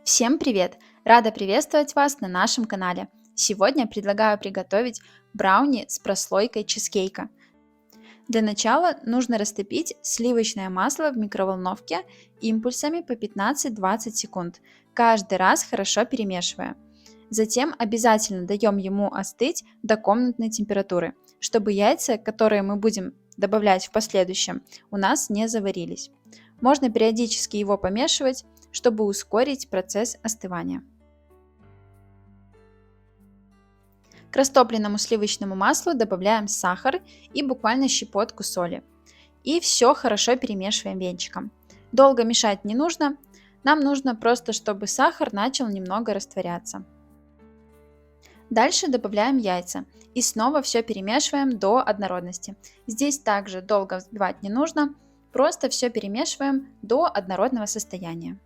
Всем привет! Рада приветствовать вас на нашем канале. Сегодня предлагаю приготовить брауни с прослойкой чизкейка. Для начала нужно растопить сливочное масло в микроволновке импульсами по 15-20 секунд, каждый раз хорошо перемешивая. Затем обязательно даем ему остыть до комнатной температуры, чтобы яйца, которые мы будем добавлять в последующем, у нас не заварились. Можно периодически его помешивать, чтобы ускорить процесс остывания. К растопленному сливочному маслу добавляем сахар и буквально щепотку соли. И все хорошо перемешиваем венчиком. Долго мешать не нужно, нам нужно просто, чтобы сахар начал немного растворяться. Дальше добавляем яйца и снова все перемешиваем до однородности. Здесь также долго взбивать не нужно, просто все перемешиваем до однородного состояния.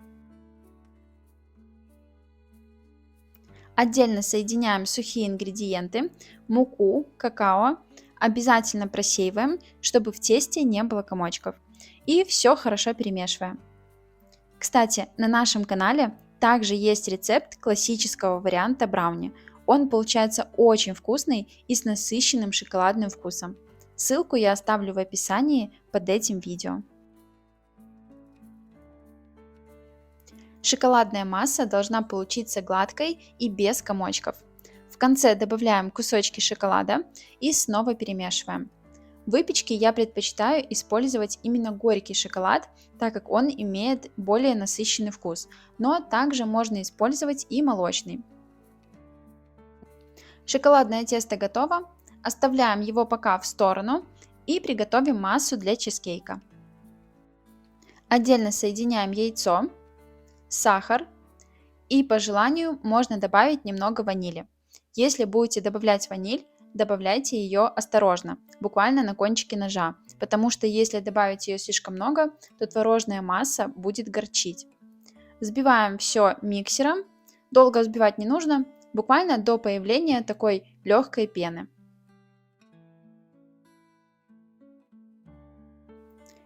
Отдельно соединяем сухие ингредиенты, муку, какао, обязательно просеиваем, чтобы в тесте не было комочков. И все хорошо перемешиваем. Кстати, на нашем канале также есть рецепт классического варианта брауни. Он получается очень вкусный и с насыщенным шоколадным вкусом. Ссылку я оставлю в описании под этим видео. Шоколадная масса должна получиться гладкой и без комочков. В конце добавляем кусочки шоколада и снова перемешиваем. В выпечке я предпочитаю использовать именно горький шоколад, так как он имеет более насыщенный вкус, но также можно использовать и молочный. Шоколадное тесто готово, оставляем его пока в сторону и приготовим массу для чизкейка. Отдельно соединяем яйцо, сахар и по желанию можно добавить немного ванили. Если будете добавлять ваниль, добавляйте ее осторожно, буквально на кончике ножа, потому что если добавить ее слишком много, то творожная масса будет горчить. Взбиваем все миксером, долго взбивать не нужно, буквально до появления такой легкой пены.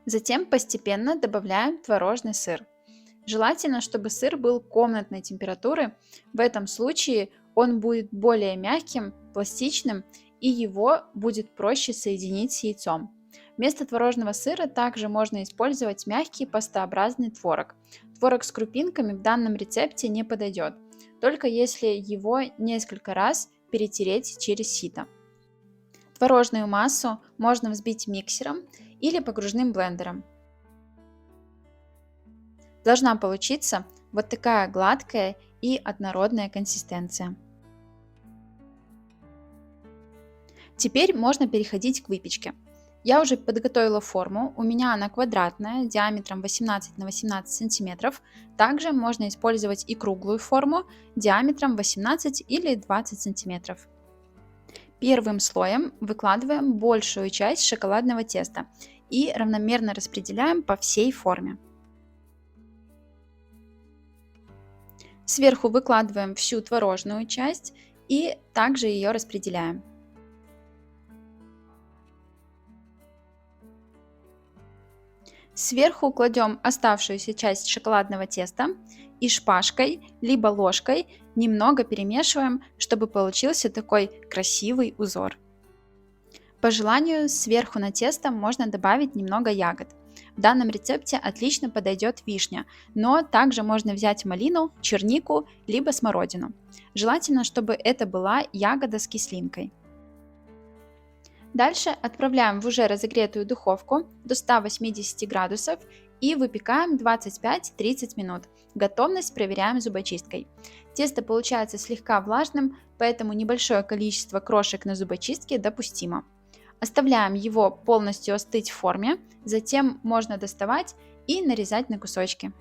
Затем постепенно добавляем творожный сыр. Желательно, чтобы сыр был комнатной температуры. В этом случае он будет более мягким, пластичным и его будет проще соединить с яйцом. Вместо творожного сыра также можно использовать мягкий пастообразный творог. Творог с крупинками в данном рецепте не подойдет, только если его несколько раз перетереть через сито. Творожную массу можно взбить миксером или погружным блендером. Должна получиться вот такая гладкая и однородная консистенция. Теперь можно переходить к выпечке. Я уже подготовила форму, у меня она квадратная, диаметром 18 на 18 сантиметров. Также можно использовать и круглую форму, диаметром 18 или 20 сантиметров. Первым слоем выкладываем большую часть шоколадного теста и равномерно распределяем по всей форме. Сверху выкладываем всю творожную часть и также ее распределяем. Сверху кладем оставшуюся часть шоколадного теста и шпажкой либо ложкой немного перемешиваем, чтобы получился такой красивый узор. По желанию сверху на тесто можно добавить немного ягод. В данном рецепте отлично подойдет вишня, но также можно взять малину, чернику либо смородину. Желательно, чтобы это была ягода с кислинкой. Дальше отправляем в уже разогретую духовку до 180 градусов и выпекаем 25-30 минут. Готовность проверяем зубочисткой. Тесто получается слегка влажным, поэтому небольшое количество крошек на зубочистке допустимо. Оставляем его полностью остыть в форме, затем можно доставать и нарезать на кусочки.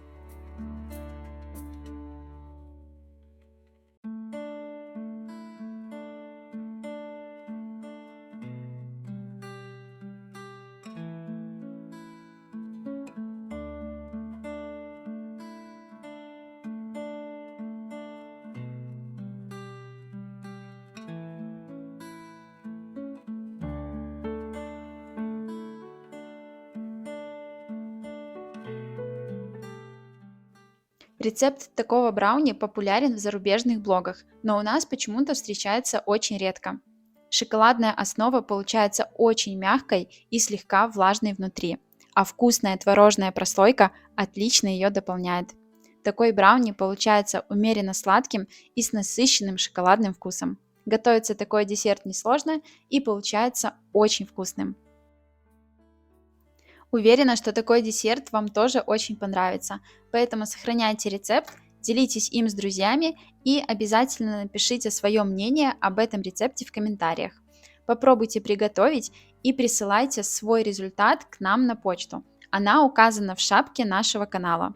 Рецепт такого брауни популярен в зарубежных блогах, но у нас почему-то встречается очень редко. Шоколадная основа получается очень мягкой и слегка влажной внутри, а вкусная творожная прослойка отлично ее дополняет. Такой брауни получается умеренно сладким и с насыщенным шоколадным вкусом. Готовится такой десерт несложно и получается очень вкусным. Уверена, что такой десерт вам тоже очень понравится, поэтому сохраняйте рецепт, делитесь им с друзьями и обязательно напишите свое мнение об этом рецепте в комментариях. Попробуйте приготовить и присылайте свой результат к нам на почту. Она указана в шапке нашего канала.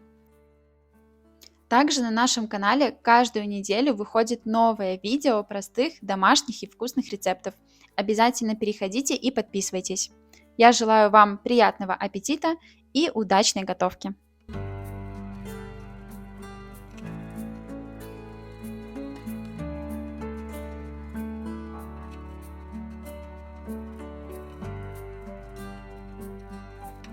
Также на нашем канале каждую неделю выходит новое видео простых, домашних и вкусных рецептов. Обязательно переходите и подписывайтесь. Я желаю вам приятного аппетита и удачной готовки!